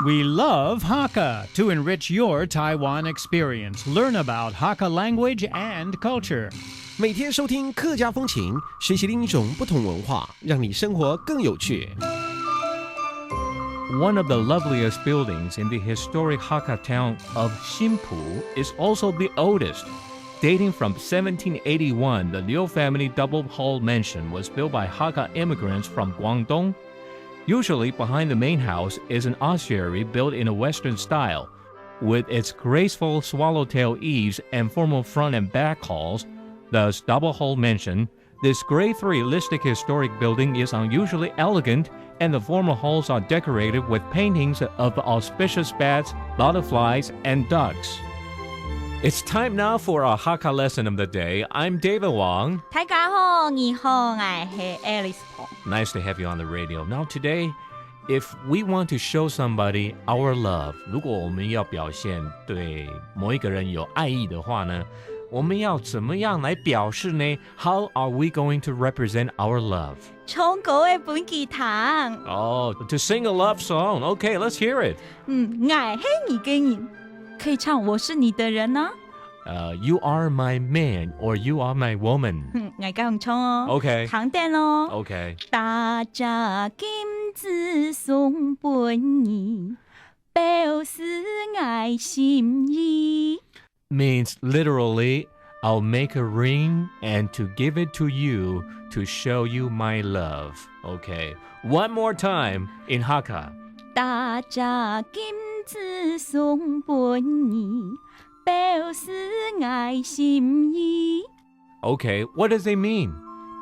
We love Hakka to enrich your Taiwan experience. Learn about Hakka language and culture. 每天收听客家风情，学习另一种不同文化，让你生活更有趣。One of the loveliest buildings in the historic Hakka town of Hsinpu is also the oldest. Dating from 1781, the Liu family double-hall mansion was built by Hakka immigrants from Guangdong. Usually behind the main house is an ossuary built in a Western style. With its graceful swallowtail eaves and formal front and back halls, thus double-hall mansion, this Grade 3 listed historic building is unusually elegant, and the formal halls are decorated with paintings of auspicious bats, butterflies, and ducks. It's time now for our Hakka lesson of the day. I'm David Wang. 大家好，你好，我是 Alice Pong. Nice to have you on the radio. Now today, if we want to show somebody our love, 如果我们要表现对某一个人有爱意的话呢，我们要怎么样来表示呢？ How are we going to represent our love? 唱歌的本吉他。Oh, to sing a love song. Okay, let's hear it. 我是你的人，可以唱我是你的人呢。You are my man or you are my woman. 我敢唱哦。Okay. 唐定哦。Okay. 大只金子送给你，表示爱心意。Means literally, I'll make a ring and to give it to you to show you my love. Okay. One more time in Hakka. 大只金子送给你，表示爱心意。 Okay, what does it mean?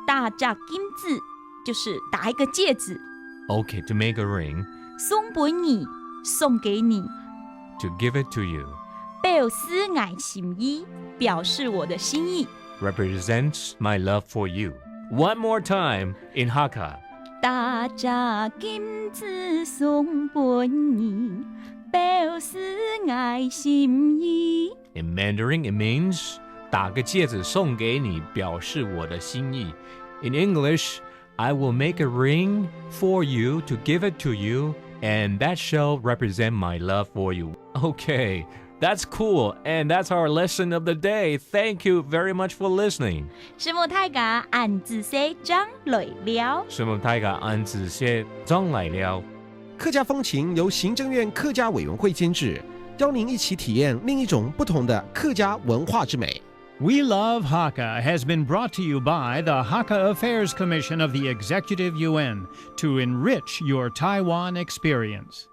大只金子就是打一个戒指， Okay, to make a ring, 送给你，送给你， to give it to you, 表示爱心意，表示我的心意。 represents my love for you. One more time in Hakka. 大只金子送给你，表示爱心意。 In Mandarin, it means 打个戒指送给你，表示我的心意。In English, I will make a ring for you to give it to you, and that shall represent my love for you. Okay, that's cool, and that's our lesson of the day. Thank you very much for listening. 师母大家按仔细张来了。什么大家按仔细张来了。客家风情由行政院客家委员会监制，邀您一起体验另一种不同的客家文化之美。We Love Hakka has been brought to you by the Hakka Affairs Commission of the Executive Yuan to enrich your Taiwan experience.